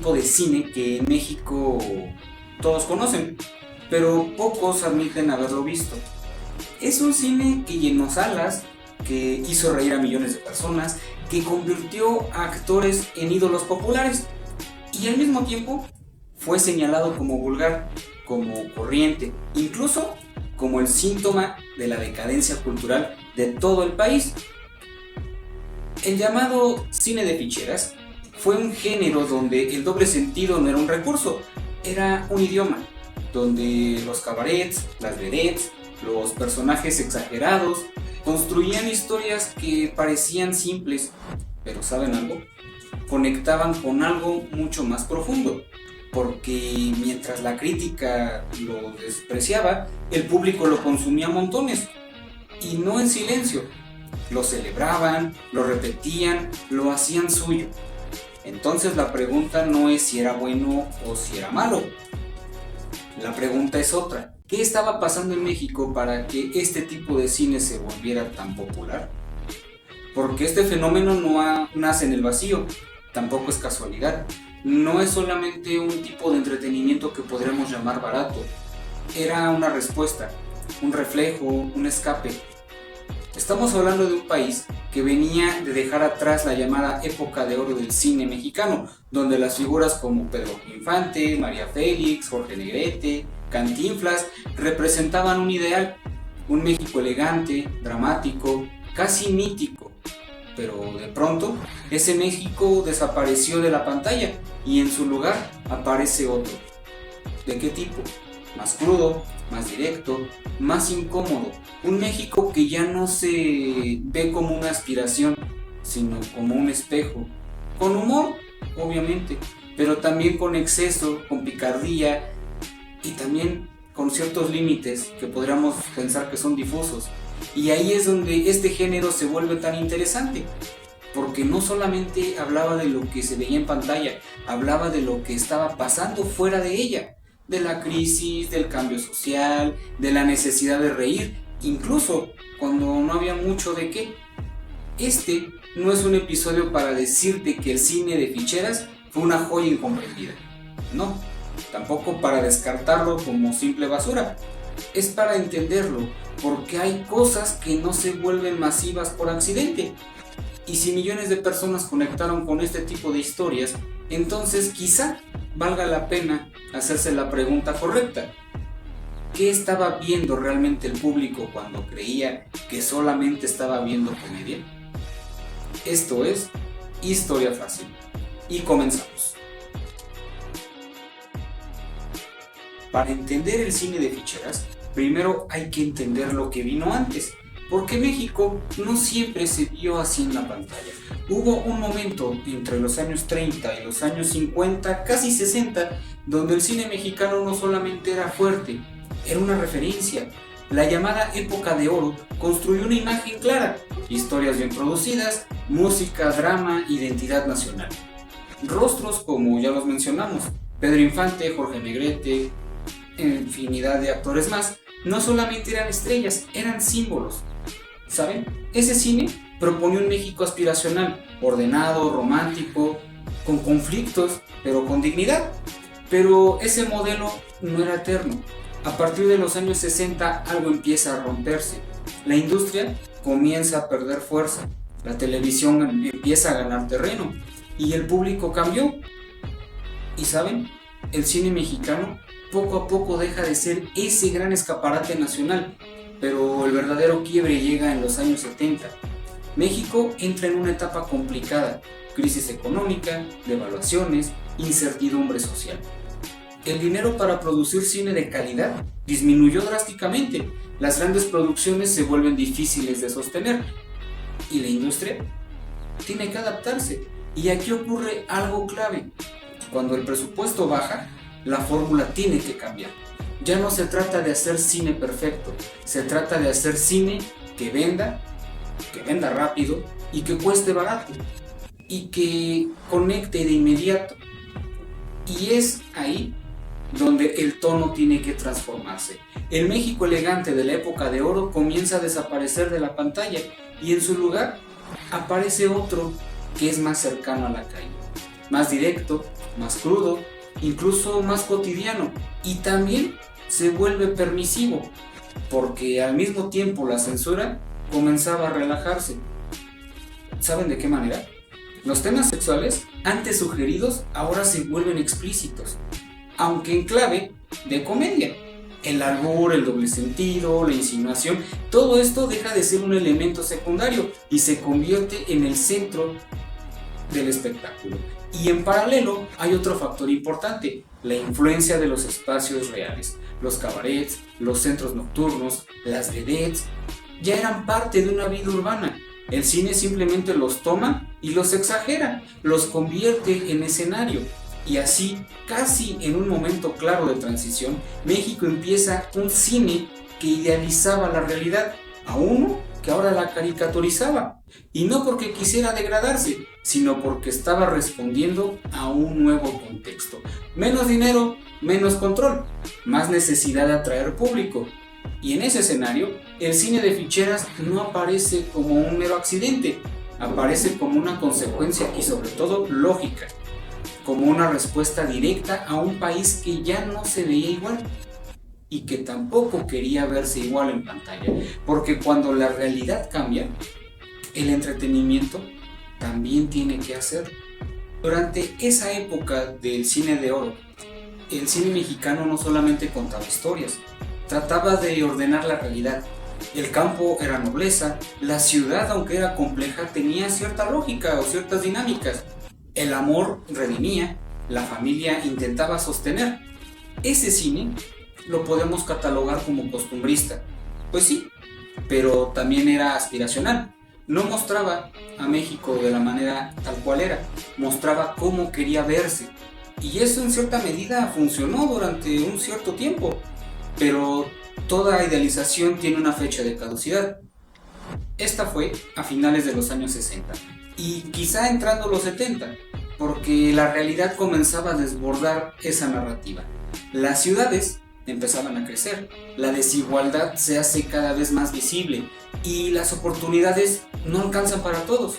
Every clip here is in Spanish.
tipo de cine que en México todos conocen, pero pocos admiten haberlo visto. Es un cine que llenó salas, que hizo reír a millones de personas, que convirtió a actores en ídolos populares y al mismo tiempo fue señalado como vulgar, como corriente, incluso como el síntoma de la decadencia cultural de todo el país. El llamado cine de ficheras fue un género donde el doble sentido no era un recurso, era un idioma, donde los cabarets, las vedettes, los personajes exagerados construían historias que parecían simples, pero ¿saben algo? Conectaban con algo mucho más profundo, porque mientras la crítica lo despreciaba, el público lo consumía a montones, y no en silencio. Lo celebraban, lo repetían, lo hacían suyo. Entonces la pregunta no es si era bueno o si era malo. La pregunta es otra. ¿Qué estaba pasando en México para que este tipo de cine se volviera tan popular? Porque este fenómeno no nace en el vacío, tampoco es casualidad. No es solamente un tipo de entretenimiento que podremos llamar barato. Era una respuesta, un reflejo, un escape. Estamos hablando de un país que venía de dejar atrás la llamada época de oro del cine mexicano, donde las figuras como Pedro Infante, María Félix, Jorge Negrete, Cantinflas representaban un ideal, un México elegante, dramático, casi mítico. Pero de pronto, ese México desapareció de la pantalla y en su lugar aparece otro. ¿De qué tipo? Más crudo, más directo, más incómodo. Un México que ya no se ve como una aspiración, sino como un espejo. Con humor, obviamente, pero también con exceso, con picardía y también con ciertos límites que podríamos pensar que son difusos. Y ahí es donde este género se vuelve tan interesante, porque no solamente hablaba de lo que se veía en pantalla, hablaba de lo que estaba pasando fuera de ella, de la crisis, del cambio social, de la necesidad de reír, incluso cuando no había mucho de qué. Este no es un episodio para decirte que el cine de ficheras fue una joya incomprendida, no, tampoco para descartarlo como simple basura. Es para entenderlo, porque hay cosas que no se vuelven masivas por accidente. Y si millones de personas conectaron con este tipo de historias, entonces quizá valga la pena hacerse la pregunta correcta. ¿Qué estaba viendo realmente el público cuando creía que solamente estaba viendo comedia? Esto es Historia Fácil. Y comenzamos. Para entender el cine de ficheras, primero hay que entender lo que vino antes, porque México no siempre se vio así en la pantalla. Hubo un momento entre los años 30 y los años 50, casi 60, donde el cine mexicano no solamente era fuerte, era una referencia. La llamada época de oro construyó una imagen clara, historias bien producidas, música, drama, identidad nacional. Rostros como ya los mencionamos, Pedro Infante, Jorge Negrete, infinidad de actores más, no solamente eran estrellas, eran símbolos. ¿Saben? Ese cine proponía un México aspiracional, ordenado, romántico, con conflictos, pero con dignidad. Pero ese modelo no era eterno. A partir de los años 60 algo empieza a romperse. La industria comienza a perder fuerza, la televisión empieza a ganar terreno y el público cambió. ¿Y saben? El cine mexicano poco a poco deja de ser ese gran escaparate nacional, pero el verdadero quiebre llega en los años 70. México entra en una etapa complicada, crisis económica, devaluaciones, incertidumbre social. El dinero para producir cine de calidad disminuyó drásticamente, las grandes producciones se vuelven difíciles de sostener y la industria tiene que adaptarse. Y aquí ocurre algo clave: cuando el presupuesto baja, la fórmula tiene que cambiar. Ya no se trata de hacer cine perfecto, se trata de hacer cine que venda rápido y que cueste barato y que conecte de inmediato. Y es ahí donde el tono tiene que transformarse. El México elegante de la época de oro comienza a desaparecer de la pantalla y en su lugar aparece otro que es más cercano a la calle, más directo, más crudo, incluso más cotidiano, y también se vuelve permisivo, porque al mismo tiempo la censura comenzaba a relajarse. ¿Saben de qué manera? Los temas sexuales, antes sugeridos, ahora se vuelven explícitos, aunque en clave de comedia. El albur, el doble sentido, la insinuación, todo esto deja de ser un elemento secundario y se convierte en el centro del espectáculo. Y en paralelo hay otro factor importante, la influencia de los espacios reales. Los cabarets, los centros nocturnos, las vedettes, ya eran parte de una vida urbana. El cine simplemente los toma y los exagera, los convierte en escenario. Y así, casi en un momento claro de transición, México empieza un cine que idealizaba la realidad, a uno que ahora la caricaturizaba. Y no porque quisiera degradarse, sino porque estaba respondiendo a un nuevo contexto. Menos dinero, menos control, más necesidad de atraer público. Y en ese escenario, el cine de ficheras no aparece como un mero accidente, aparece como una consecuencia y sobre todo lógica, como una respuesta directa a un país que ya no se veía igual y que tampoco quería verse igual en pantalla, porque cuando la realidad cambia, el entretenimiento también tiene que hacerlo. Durante esa época del cine de oro, el cine mexicano no solamente contaba historias, trataba de ordenar la realidad. El campo era nobleza, la ciudad, aunque era compleja, tenía cierta lógica o ciertas dinámicas. El amor redimía, la familia intentaba sostener. Ese cine lo podemos catalogar como costumbrista. Pues sí, pero también era aspiracional. No mostraba a México de la manera tal cual era, mostraba cómo quería verse. Y eso en cierta medida funcionó durante un cierto tiempo, pero toda idealización tiene una fecha de caducidad. Esta fue a finales de los años 60 y quizá entrando los 70, porque la realidad comenzaba a desbordar esa narrativa. Las ciudades empezaban a crecer, la desigualdad se hace cada vez más visible y las oportunidades no alcanzan para todos.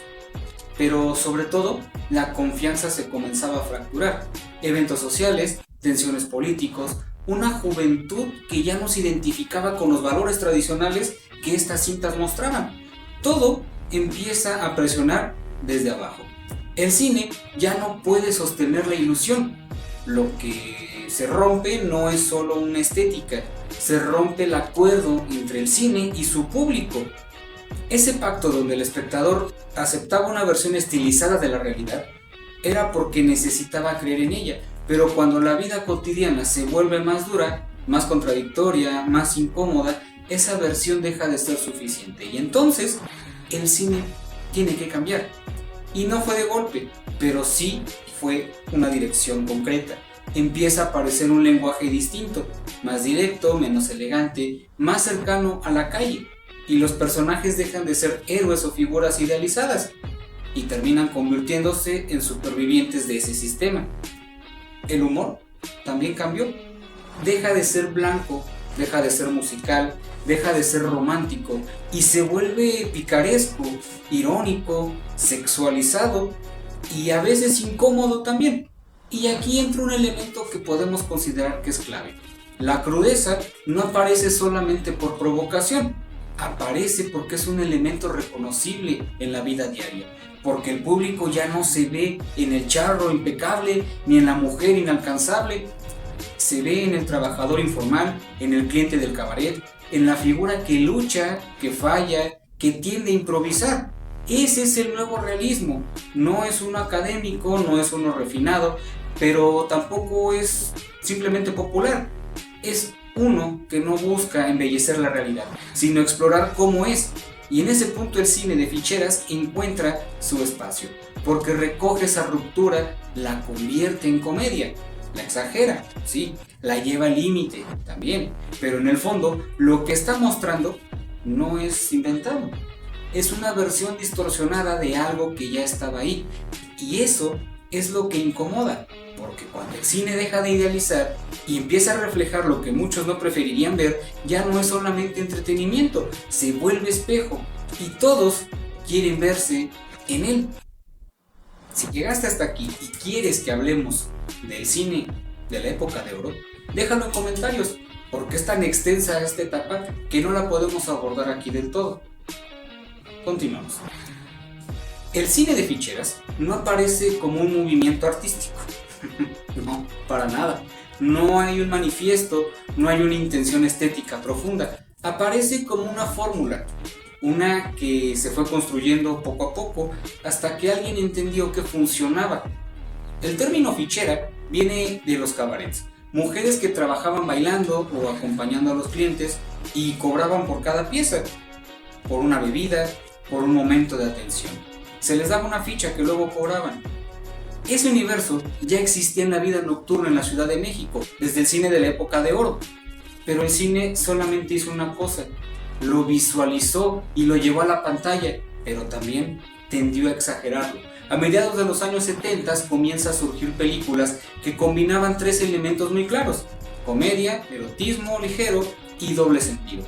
Pero sobre todo, la confianza se comenzaba a fracturar. Eventos sociales, tensiones políticos, una juventud que ya no se identificaba con los valores tradicionales que estas cintas mostraban. Todo empieza a presionar desde abajo. El cine ya no puede sostener la ilusión. Lo que se rompe no es solo una estética, se rompe el acuerdo entre el cine y su público. Ese pacto donde el espectador aceptaba una versión estilizada de la realidad era porque necesitaba creer en ella, pero cuando la vida cotidiana se vuelve más dura, más contradictoria, más incómoda, esa versión deja de ser suficiente y entonces el cine tiene que cambiar. Y no fue de golpe, pero sí fue una dirección concreta. Empieza a aparecer un lenguaje distinto, más directo, menos elegante, más cercano a la calle, y los personajes dejan de ser héroes o figuras idealizadas y terminan convirtiéndose en supervivientes de ese sistema. El humor también cambió, deja de ser blanco, deja de ser musical, deja de ser romántico y se vuelve picaresco, irónico, sexualizado y a veces incómodo también. Y aquí entra un elemento que podemos considerar que es clave. La crudeza no aparece solamente por provocación, aparece porque es un elemento reconocible en la vida diaria, porque el público ya no se ve en el charro impecable ni en la mujer inalcanzable, se ve en el trabajador informal, en el cliente del cabaret, en la figura que lucha, que falla, que tiende a improvisar. Ese es el nuevo realismo, no es uno académico, no es uno refinado, pero tampoco es simplemente popular, es uno que no busca embellecer la realidad, sino explorar cómo es, y en ese punto el cine de ficheras encuentra su espacio, porque recoge esa ruptura, la convierte en comedia, la exagera, sí, la lleva al límite también, pero en el fondo lo que está mostrando no es inventado, es una versión distorsionada de algo que ya estaba ahí, y eso es lo que incomoda, porque cuando el cine deja de idealizar y empieza a reflejar lo que muchos no preferirían ver, ya no es solamente entretenimiento, se vuelve espejo y todos quieren verse en él. Si llegaste hasta aquí y quieres que hablemos del cine de la época de oro? Déjalo en comentarios, porque es tan extensa esta etapa que no la podemos abordar aquí del todo. Continuamos. El cine de ficheras no aparece como un movimiento artístico. No, para nada. No hay un manifiesto, no hay una intención estética profunda. Aparece como una fórmula, una que se fue construyendo poco a poco hasta que alguien entendió que funcionaba. El término fichera viene de los cabarets, mujeres que trabajaban bailando o acompañando a los clientes y cobraban por cada pieza, por una bebida, por un momento de atención. Se les daba una ficha que luego cobraban. Ese universo ya existía en la vida nocturna en la Ciudad de México, desde el cine de la época de oro. Pero el cine solamente hizo una cosa, lo visualizó y lo llevó a la pantalla, pero también tendió a exagerarlo. A mediados de los años 70 comienza a surgir películas que combinaban tres elementos muy claros: comedia, erotismo ligero y doble sentido.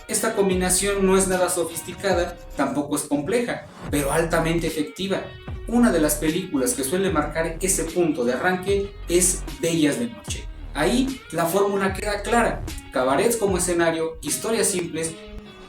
Esta combinación no es nada sofisticada, tampoco es compleja, pero altamente efectiva. Una de las películas que suele marcar ese punto de arranque es Bellas de Noche. Ahí la fórmula queda clara: cabarets como escenario, historias simples,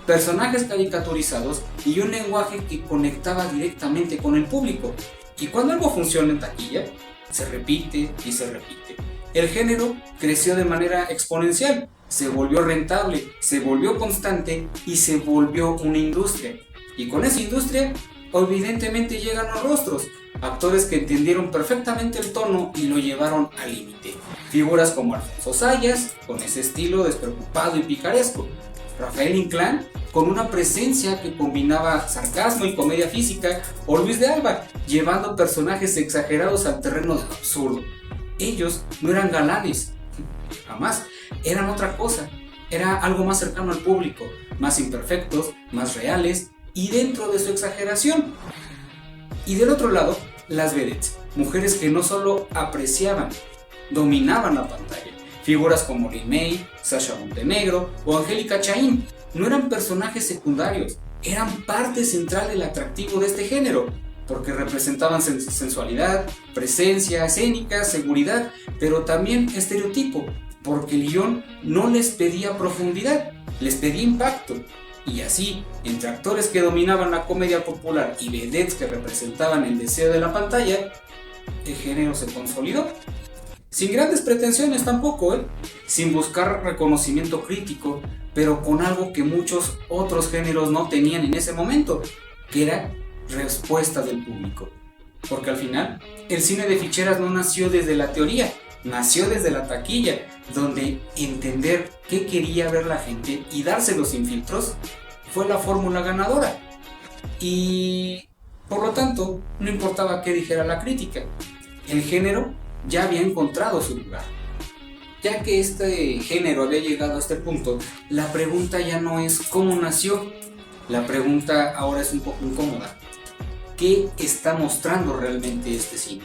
personajes caricaturizados y un lenguaje que conectaba directamente con el público. Y cuando algo funciona en taquilla, se repite y se repite. El género creció de manera exponencial, se volvió rentable, se volvió constante y se volvió una industria. Y con esa industria, evidentemente llegan los rostros, actores que entendieron perfectamente el tono y lo llevaron al límite. Figuras como Alfonso Sayas, con ese estilo despreocupado y picaresco; Rafael Inclán, con una presencia que combinaba sarcasmo y comedia física; o Luis de Alba, llevando personajes exagerados al terreno del absurdo. Ellos no eran galanes, jamás, eran otra cosa, era algo más cercano al público, más imperfectos, más reales y dentro de su exageración. Y del otro lado, las vedettes, mujeres que no solo apreciaban, dominaban la pantalla. Figuras como Lin May, Sasha Montenegro o Angélica Chaín no eran personajes secundarios, eran parte central del atractivo de este género, porque representaban sensualidad, presencia escénica, seguridad, pero también estereotipo, porque el guión no les pedía profundidad, les pedía impacto. Y así, entre actores que dominaban la comedia popular y vedettes que representaban el deseo de la pantalla, el género se consolidó. Sin grandes pretensiones tampoco, sin buscar reconocimiento crítico, pero con algo que muchos otros géneros no tenían en ese momento, que era respuesta del público. Porque al final, el cine de ficheras no nació desde la teoría, nació desde la taquilla, donde entender qué quería ver la gente y dárselo sin filtros fue la fórmula ganadora. Y por lo tanto, no importaba qué dijera la crítica, el género ya había encontrado su lugar. Ya que este género había llegado a este punto, la pregunta ya no es cómo nació, la pregunta ahora es un poco incómoda: ¿qué está mostrando realmente este cine?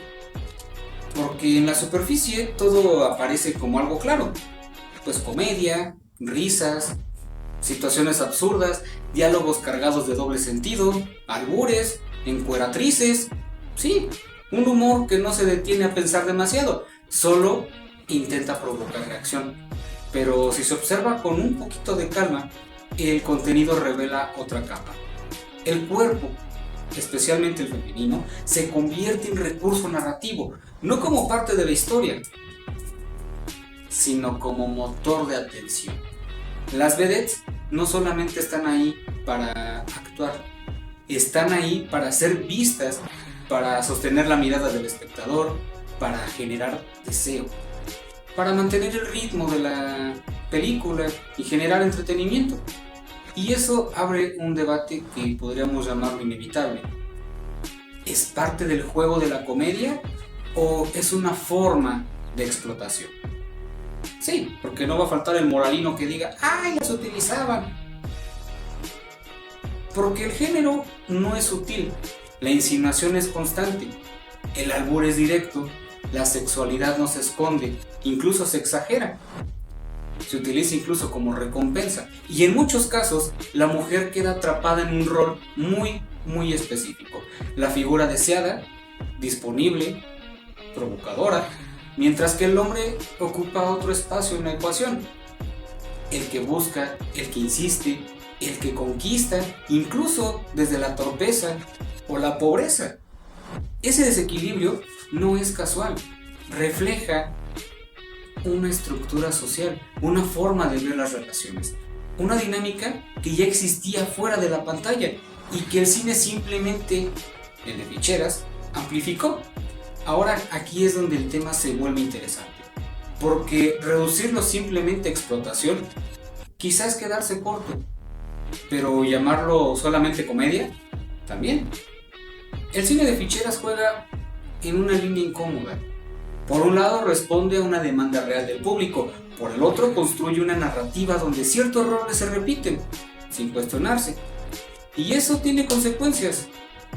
Porque en la superficie todo aparece como algo claro, pues comedia, risas, situaciones absurdas, diálogos cargados de doble sentido, albures, encueratrices, sí, un humor que no se detiene a pensar demasiado, solo intenta provocar reacción. Pero si se observa con un poquito de calma, el contenido revela otra capa. El cuerpo, especialmente el femenino, se convierte en recurso narrativo, no como parte de la historia, sino como motor de atención. Las vedettes no solamente están ahí para actuar, están ahí para ser vistas, para sostener la mirada del espectador, para generar deseo, para mantener el ritmo de la película y generar entretenimiento. Y eso abre un debate que podríamos llamarlo inevitable. ¿Es parte del juego de la comedia o es una forma de explotación? Sí, porque no va a faltar el moralino que diga: ¡ay, las utilizaban! Porque el género no es sutil, la insinuación es constante, el albur es directo, la sexualidad no se esconde, incluso se exagera. Se utiliza incluso como recompensa, y en muchos casos la mujer queda atrapada en un rol muy específico: la figura deseada, disponible, provocadora, mientras que el hombre ocupa otro espacio en la ecuación. El que busca, el que insiste, el que conquista, incluso desde la torpeza o la pobreza. Ese desequilibrio no es casual, refleja una estructura social, una forma de ver las relaciones, una dinámica que ya existía fuera de la pantalla y que el cine simplemente, el de ficheras, amplificó. Ahora aquí es donde el tema se vuelve interesante, porque reducirlo simplemente a explotación quizás es quedarse corto, pero llamarlo solamente comedia, también. El cine de ficheras juega en una línea incómoda. Por un lado responde a una demanda real del público, por el otro construye una narrativa donde ciertos roles se repiten, sin cuestionarse. Y eso tiene consecuencias.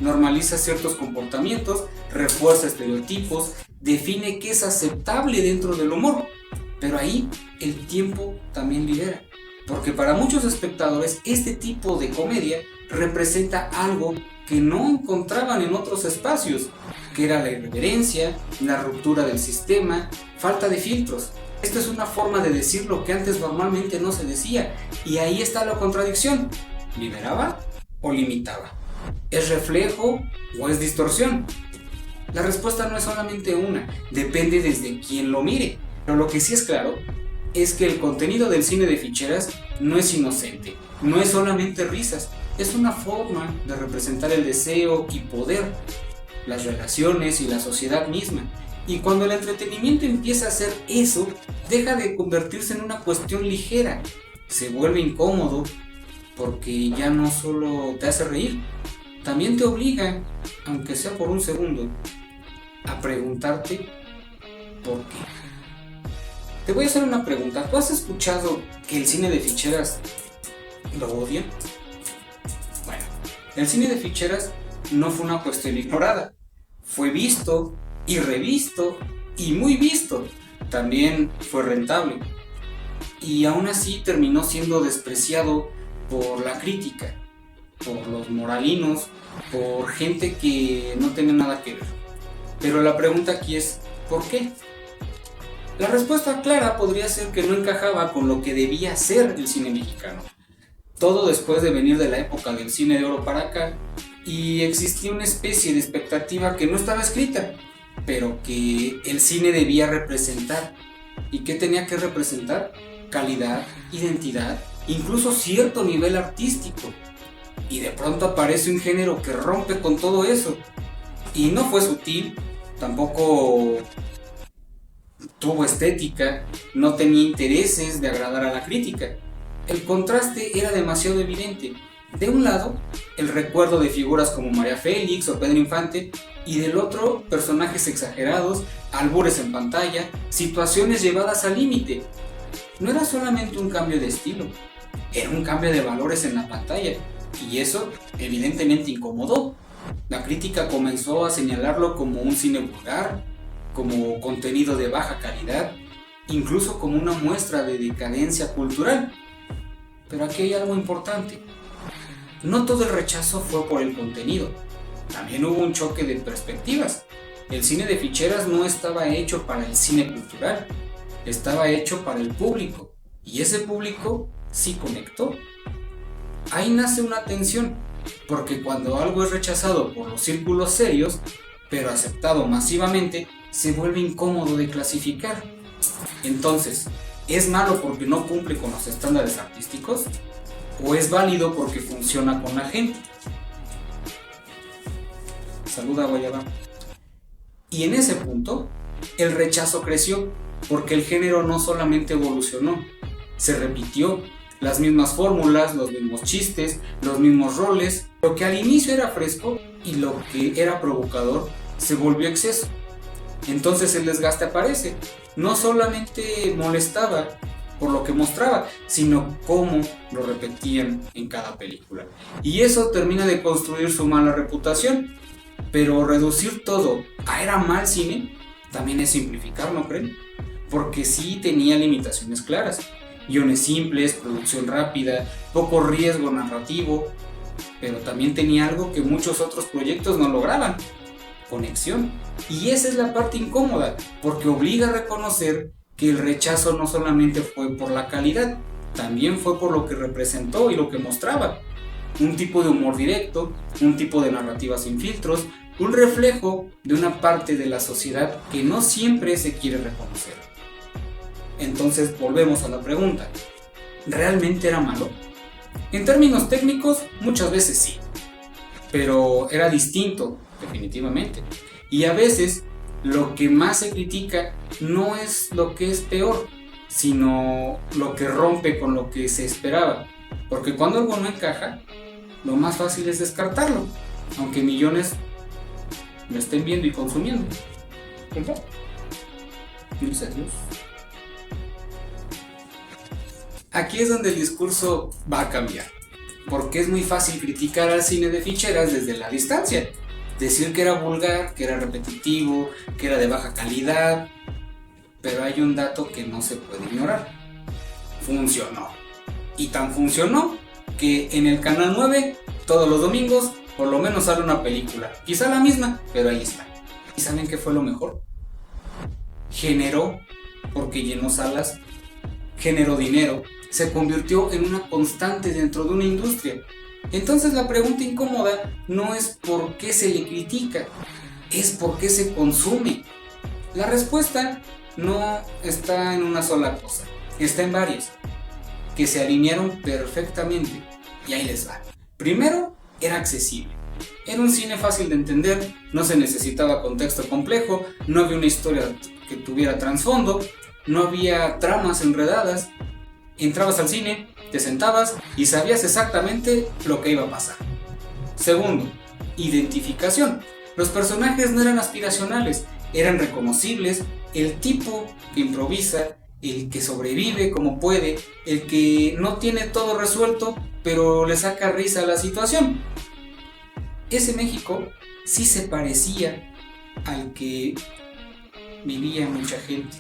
Normaliza ciertos comportamientos, refuerza estereotipos, define qué es aceptable dentro del humor. Pero ahí el tiempo también lidera, porque para muchos espectadores este tipo de comedia representa algo que no encontraban en otros espacios, que era la irreverencia, la ruptura del sistema, falta de filtros. Esto es una forma de decir lo que antes normalmente no se decía, y ahí está la contradicción. ¿Liberaba o limitaba? ¿Es reflejo o es distorsión? La respuesta no es solamente una, depende desde quién lo mire, pero lo que sí es claro es que el contenido del cine de ficheras no es inocente, no es solamente risas, es una forma de representar el deseo y poder, las relaciones y la sociedad misma. Y cuando el entretenimiento empieza a hacer eso, deja de convertirse en una cuestión ligera, se vuelve incómodo, porque ya no solo te hace reír, también te obliga, aunque sea por un segundo, a preguntarte por qué. Te voy a hacer una pregunta. ¿Tú has escuchado que el cine de ficheras lo odian? Bueno, el cine de ficheras no fue una cuestión ignorada. Fue visto y revisto y muy visto. También fue rentable. Y aún así terminó siendo despreciado por la crítica, por los moralinos, por gente que no tiene nada que ver. Pero la pregunta aquí es, ¿por qué? La respuesta clara podría ser que no encajaba con lo que debía ser el cine mexicano. Todo después de venir de la época del cine de oro para acá, y existía una especie de expectativa que no estaba escrita, pero que el cine debía representar. ¿Y qué tenía que representar? Calidad, identidad, incluso cierto nivel artístico. Y de pronto aparece un género que rompe con todo eso. Y no fue sutil, tampoco tuvo estética, no tenía intereses de agradar a la crítica. El contraste era demasiado evidente. De un lado, el recuerdo de figuras como María Félix o Pedro Infante, y del otro, personajes exagerados, albures en pantalla, situaciones llevadas al límite. No era solamente un cambio de estilo, era un cambio de valores en la pantalla, y eso evidentemente incomodó. La crítica comenzó a señalarlo como un cine vulgar, como contenido de baja calidad, incluso como una muestra de decadencia cultural. Pero aquí hay algo importante. No todo el rechazo fue por el contenido, también hubo un choque de perspectivas. El cine de ficheras no estaba hecho para el cine cultural, estaba hecho para el público, y ese público sí conectó. Ahí nace una tensión, porque cuando algo es rechazado por los círculos serios, pero aceptado masivamente, se vuelve incómodo de clasificar. Entonces, ¿es malo porque no cumple con los estándares artísticos? ¿O es válido porque funciona con la gente? Saluda, Guayaba. Y en ese punto, el rechazo creció, porque el género no solamente evolucionó, se repitió. Las mismas fórmulas, los mismos chistes, los mismos roles. Lo que al inicio era fresco y lo que era provocador se volvió exceso. Entonces el desgaste aparece. No solamente molestaba por lo que mostraba, sino cómo lo repetían en cada película. Y eso termina de construir su mala reputación. Pero reducir todo a era mal cine también es simplificar, ¿no creen? Porque sí tenía limitaciones claras. Guiones simples, producción rápida, poco riesgo narrativo, pero también tenía algo que muchos otros proyectos no lograban: conexión. Y esa es la parte incómoda, porque obliga a reconocer que el rechazo no solamente fue por la calidad, también fue por lo que representó y lo que mostraba. Un tipo de humor directo, un tipo de narrativa sin filtros, un reflejo de una parte de la sociedad que no siempre se quiere reconocer. Entonces volvemos a la pregunta, ¿realmente era malo? En términos técnicos, muchas veces sí, pero era distinto, definitivamente. Y a veces lo que más se critica no es lo que es peor, sino lo que rompe con lo que se esperaba. Porque cuando algo no encaja, lo más fácil es descartarlo, aunque millones lo estén viendo y consumiendo. Gracias a Dios. Aquí es donde el discurso va a cambiar, porque es muy fácil criticar al cine de ficheras desde la distancia, decir que era vulgar, que era repetitivo, que era de baja calidad, pero hay un dato que no se puede ignorar: funcionó, y tan funcionó que en el canal 9 todos los domingos por lo menos sale una película, quizá la misma, pero ahí está. ¿Y saben qué fue lo mejor? Generó, porque llenó salas, generó dinero, se convirtió en una constante dentro de una industria. Entonces la pregunta incómoda no es por qué se le critica, es por qué se consume. La respuesta no está en una sola cosa, está en varias, que se alinearon perfectamente. Y ahí les va. Primero, era accesible. Era un cine fácil de entender, no se necesitaba contexto complejo, no había una historia que tuviera trasfondo, no había tramas enredadas. Entrabas al cine, te sentabas y sabías exactamente lo que iba a pasar. Segundo, identificación. Los personajes no eran aspiracionales, eran reconocibles. El tipo que improvisa, el que sobrevive como puede, el que no tiene todo resuelto, pero le saca risa a la situación. Ese México sí se parecía al que vivía mucha gente.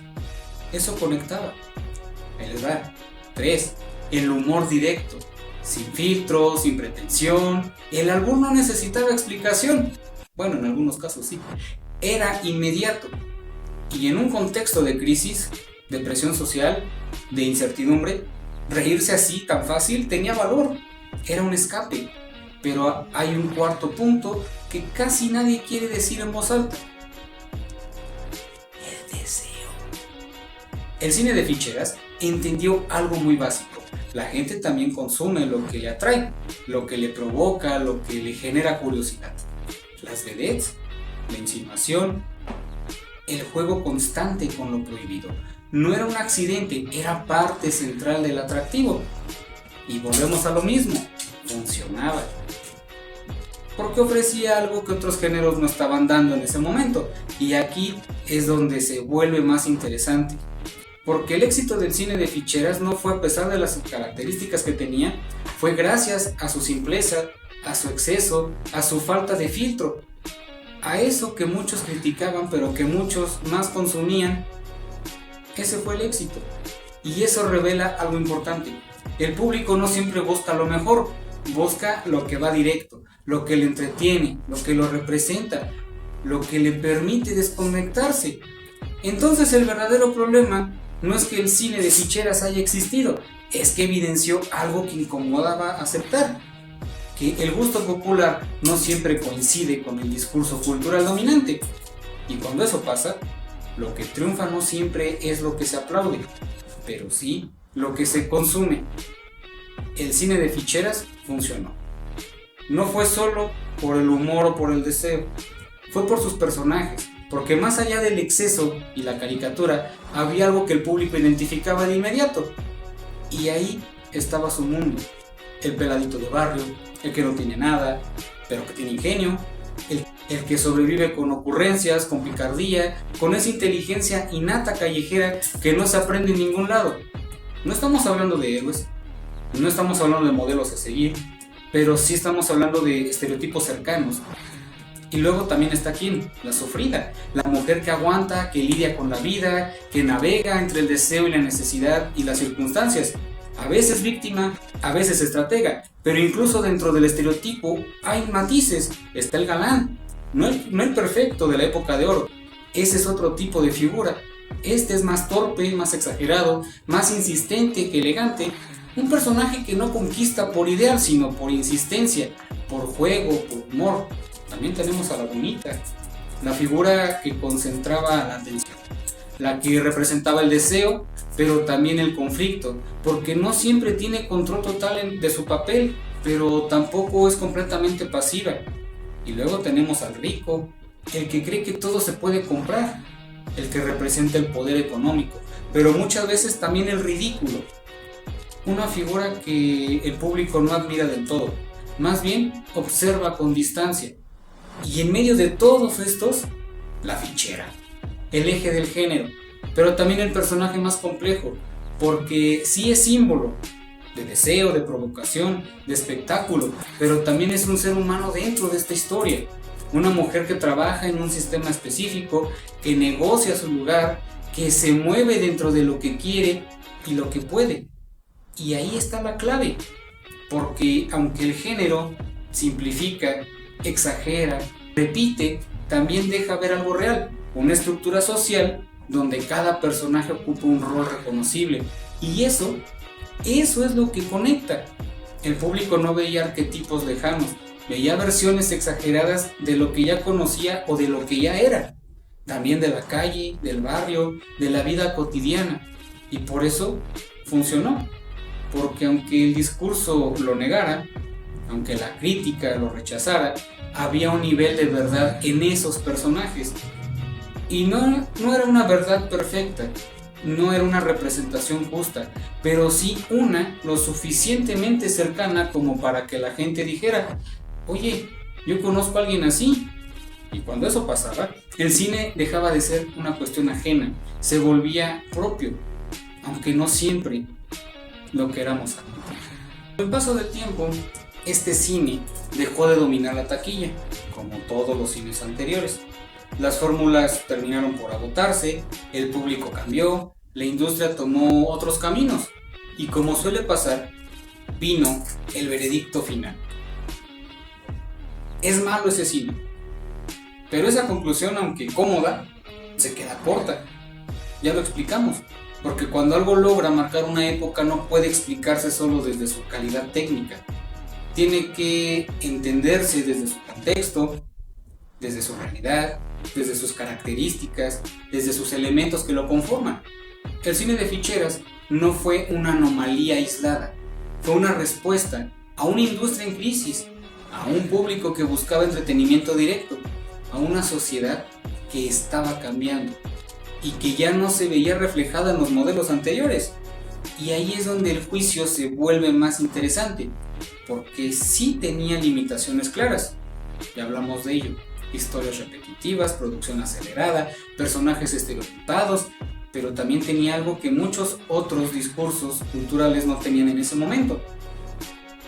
Eso conectaba. Ahí les va. 3. El humor directo, sin filtros, sin pretensión. El albur no necesitaba explicación. Bueno, en algunos casos sí. Era inmediato. Y en un contexto de crisis, de presión social, de incertidumbre, reírse así tan fácil tenía valor. Era un escape. Pero hay un cuarto punto que casi nadie quiere decir en voz alta: el deseo. El cine de ficheras entendió algo muy básico. La gente también consume lo que le atrae, lo que le provoca, lo que le genera curiosidad. Las vedettes, la insinuación, el juego constante con lo prohibido. No era un accidente, era parte central del atractivo. Y volvemos a lo mismo, funcionaba. Porque ofrecía algo que otros géneros no estaban dando en ese momento. Y aquí es donde se vuelve más interesante. Porque el éxito del cine de ficheras no fue a pesar de las características que tenía, fue gracias a su simpleza, a su exceso, a su falta de filtro, a eso que muchos criticaban pero que muchos más consumían. Ese fue el éxito. Y eso revela algo importante: el público no siempre busca lo mejor, busca lo que va directo, lo que le entretiene, lo que lo representa, lo que le permite desconectarse. Entonces el verdadero problema no es que el cine de ficheras haya existido, es que evidenció algo que incomodaba aceptar: que el gusto popular no siempre coincide con el discurso cultural dominante. Y cuando eso pasa, lo que triunfa no siempre es lo que se aplaude, pero sí lo que se consume. El cine de ficheras funcionó. No fue solo por el humor o por el deseo, fue por sus personajes, porque más allá del exceso y la caricatura, había algo que el público identificaba de inmediato. Y ahí estaba su mundo: el peladito de barrio, el que no tiene nada, pero que tiene ingenio, el que sobrevive con ocurrencias, con picardía, con esa inteligencia innata callejera que no se aprende en ningún lado. No estamos hablando de héroes, no estamos hablando de modelos a seguir, pero sí estamos hablando de estereotipos cercanos. Y luego también está ¿quién? La sufrida, la mujer que aguanta, que lidia con la vida, que navega entre el deseo y la necesidad y las circunstancias. A veces víctima, a veces estratega, pero incluso dentro del estereotipo hay matices. Está el galán, no el perfecto de la época de oro. Ese es otro tipo de figura. Este es más torpe, más exagerado, más insistente que elegante. Un personaje que no conquista por ideal, sino por insistencia, por juego, por humor. También tenemos a la bonita, la figura que concentraba la atención, la que representaba el deseo, pero también el conflicto, porque no siempre tiene control total de su papel, pero tampoco es completamente pasiva. Y luego tenemos al rico, el que cree que todo se puede comprar, el que representa el poder económico, pero muchas veces también el ridículo. Una figura que el público no admira del todo, más bien observa con distancia. Y en medio de todos estos, la fichera, el eje del género, pero también el personaje más complejo, porque sí es símbolo de deseo, de provocación, de espectáculo, pero también es un ser humano dentro de esta historia. Una mujer que trabaja en un sistema específico, que negocia su lugar, que se mueve dentro de lo que quiere y lo que puede. Y ahí está la clave, porque aunque el género simplifica, exagera, repite, también deja ver algo real, una estructura social donde cada personaje ocupa un rol reconocible. Y eso es lo que conecta. El público no veía arquetipos lejanos, veía versiones exageradas de lo que ya conocía o de lo que ya era, también de la calle, del barrio, de la vida cotidiana. Y por eso funcionó, porque aunque el discurso lo negara, aunque la crítica lo rechazara, había un nivel de verdad en esos personajes. Y no era una verdad perfecta, no era una representación justa, pero sí una lo suficientemente cercana como para que la gente dijera: oye, yo conozco a alguien así. Y cuando eso pasaba, el cine dejaba de ser una cuestión ajena, se volvía propio, aunque no siempre lo queramos admitir. Con el paso del tiempo, este cine dejó de dominar la taquilla, como todos los cines anteriores. Las fórmulas terminaron por agotarse, el público cambió, la industria tomó otros caminos y, como suele pasar, vino el veredicto final. Es malo ese cine, pero esa conclusión, aunque cómoda, se queda corta. Ya lo explicamos, porque cuando algo logra marcar una época no puede explicarse solo desde su calidad técnica. Tiene que entenderse desde su contexto, desde su realidad, desde sus características, desde sus elementos que lo conforman. El cine de ficheras no fue una anomalía aislada, fue una respuesta a una industria en crisis, a un público que buscaba entretenimiento directo, a una sociedad que estaba cambiando y que ya no se veía reflejada en los modelos anteriores. Y ahí es donde el juicio se vuelve más interesante, porque sí tenía limitaciones claras, ya hablamos de ello. Historias repetitivas, producción acelerada, personajes estereotipados, pero también tenía algo que muchos otros discursos culturales no tenían en ese momento: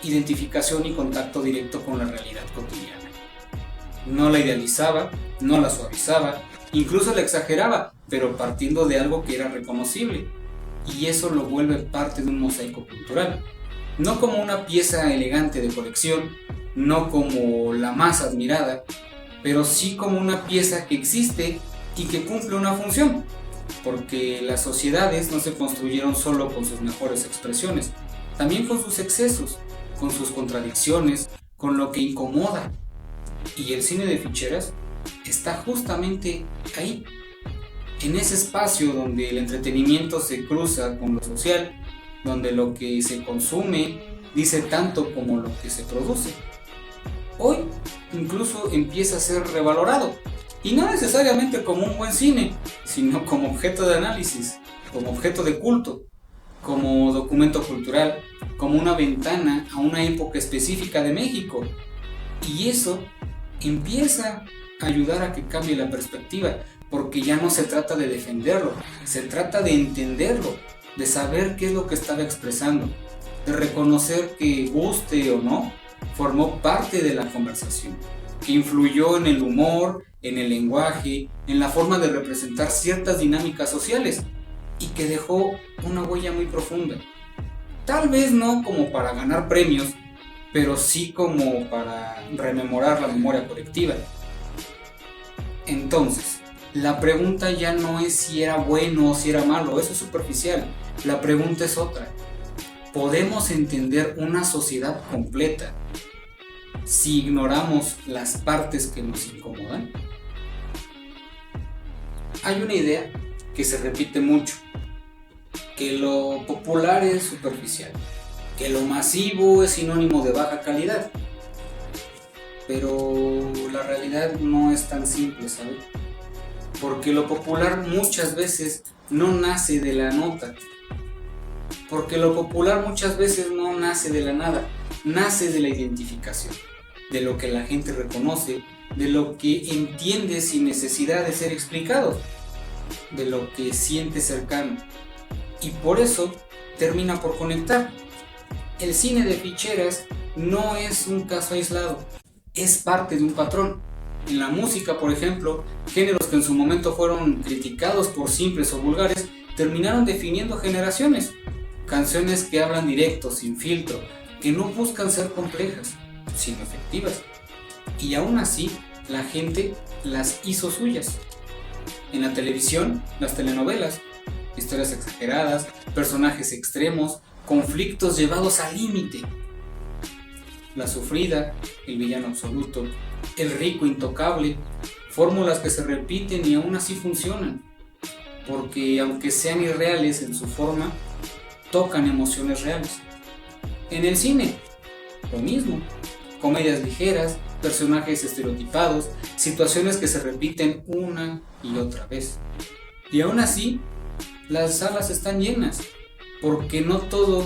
identificación y contacto directo con la realidad cotidiana. No la idealizaba, no la suavizaba, incluso la exageraba, pero partiendo de algo que era reconocible, y eso lo vuelve parte de un mosaico cultural, no como una pieza elegante de colección, no como la más admirada, pero sí como una pieza que existe y que cumple una función, porque las sociedades no se construyeron solo con sus mejores expresiones, también con sus excesos, con sus contradicciones, con lo que incomoda. Y el cine de ficheras está justamente ahí, en ese espacio donde el entretenimiento se cruza con lo social, donde lo que se consume dice tanto como lo que se produce. Hoy incluso empieza a ser revalorado, y no necesariamente como un buen cine, sino como objeto de análisis, como objeto de culto, como documento cultural, como una ventana a una época específica de México. Y eso empieza a ayudar a que cambie la perspectiva, porque ya no se trata de defenderlo, se trata de entenderlo, de saber qué es lo que estaba expresando, de reconocer que, guste o no, formó parte de la conversación, que influyó en el humor, en el lenguaje, en la forma de representar ciertas dinámicas sociales, y que dejó una huella muy profunda. Tal vez no como para ganar premios, pero sí como para rememorar la memoria colectiva. Entonces, la pregunta ya no es si era bueno o si era malo, eso es superficial. La pregunta es otra. ¿Podemos entender una sociedad completa si ignoramos las partes que nos incomodan? Hay una idea que se repite mucho, que lo popular es superficial, que lo masivo es sinónimo de baja calidad. Pero la realidad no es tan simple, ¿sabes? Porque lo popular muchas veces no nace de la nota. Porque lo popular muchas veces no nace de la nada, nace de la identificación, de lo que la gente reconoce, de lo que entiende sin necesidad de ser explicado, de lo que siente cercano. Y por eso termina por conectar. El cine de ficheras no es un caso aislado, es parte de un patrón. En la música, por ejemplo, géneros que en su momento fueron criticados por simples o vulgares, terminaron definiendo generaciones. Canciones que hablan directo, sin filtro, que no buscan ser complejas, sino efectivas. Y aún así, la gente las hizo suyas. En la televisión, las telenovelas, historias exageradas, personajes extremos, conflictos llevados al límite. La sufrida, el villano absoluto, el rico intocable, fórmulas que se repiten y aún así funcionan, porque aunque sean irreales en su forma, tocan emociones reales. En el cine, lo mismo, comedias ligeras, personajes estereotipados, situaciones que se repiten una y otra vez. Y aún así, las salas están llenas, porque no todo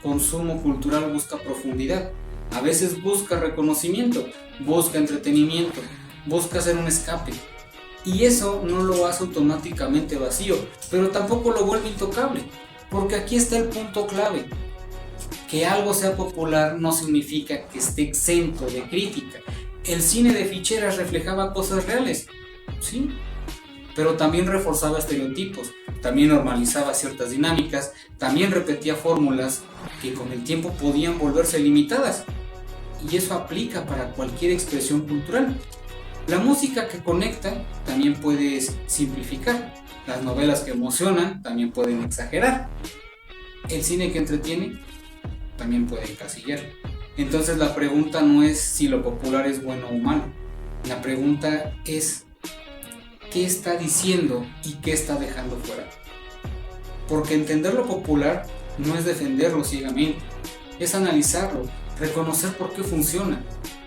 consumo cultural busca profundidad. A veces busca reconocimiento, busca entretenimiento, busca hacer un escape. Y eso no lo hace automáticamente vacío, pero tampoco lo vuelve intocable, porque aquí está el punto clave. Que algo sea popular no significa que esté exento de crítica. El cine de ficheras reflejaba cosas reales, sí, pero también reforzaba estereotipos, también normalizaba ciertas dinámicas, también repetía fórmulas que con el tiempo podían volverse limitadas. Y eso aplica para cualquier expresión cultural. La música que conecta también puede simplificar. Las novelas que emocionan también pueden exagerar. El cine que entretiene también puede encasillar. Entonces la pregunta no es si lo popular es bueno o malo. La pregunta es qué está diciendo y qué está dejando fuera. Porque entender lo popular no es defenderlo ciegamente, es analizarlo, reconocer por qué funciona,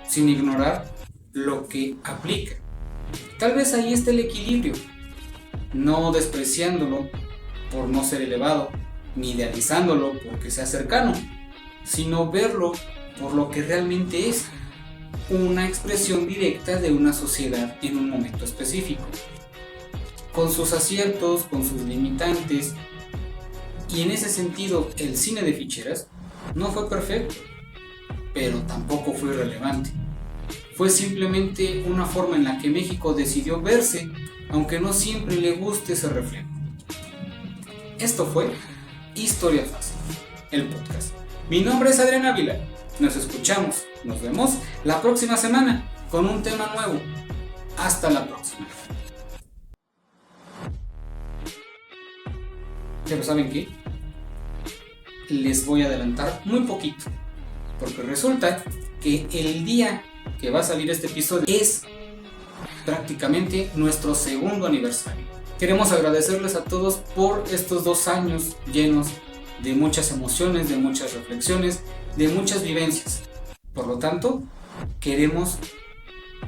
sin ignorar lo que aplica. Tal vez ahí esté el equilibrio, no despreciándolo por no ser elevado, ni idealizándolo porque sea cercano, sino verlo por lo que realmente es, una expresión directa de una sociedad en un momento específico, con sus aciertos, con sus limitantes. Y en ese sentido, el cine de ficheras no fue perfecto, pero tampoco fue irrelevante. Fue simplemente una forma en la que México decidió verse, aunque no siempre le guste ese reflejo. Esto fue Historia Fácil, el podcast. Mi nombre es Adrián Ávila. Nos escuchamos, nos vemos la próxima semana con un tema nuevo. Hasta la próxima. Pero ¿saben qué? Les voy a adelantar muy poquito, porque resulta que el día que va a salir este episodio es prácticamente nuestro segundo aniversario. Queremos agradecerles a todos por estos 2 años llenos de muchas emociones, de muchas reflexiones, de muchas vivencias. Por lo tanto, queremos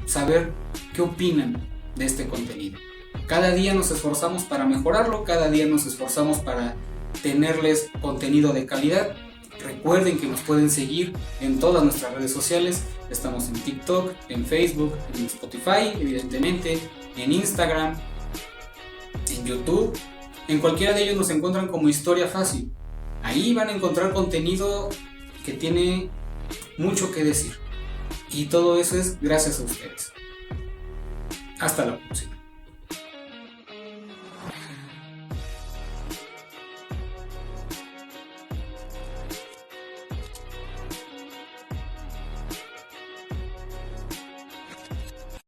saber qué opinan de este contenido. Cada día nos esforzamos para mejorarlo, cada día nos esforzamos para tenerles contenido de calidad. Recuerden que nos pueden seguir en todas nuestras redes sociales. Estamos en TikTok, en Facebook, en Spotify, evidentemente, en Instagram, en YouTube. En cualquiera de ellos nos encuentran como Historia Fácil. Ahí van a encontrar contenido que tiene mucho que decir. Y todo eso es gracias a ustedes. Hasta la próxima.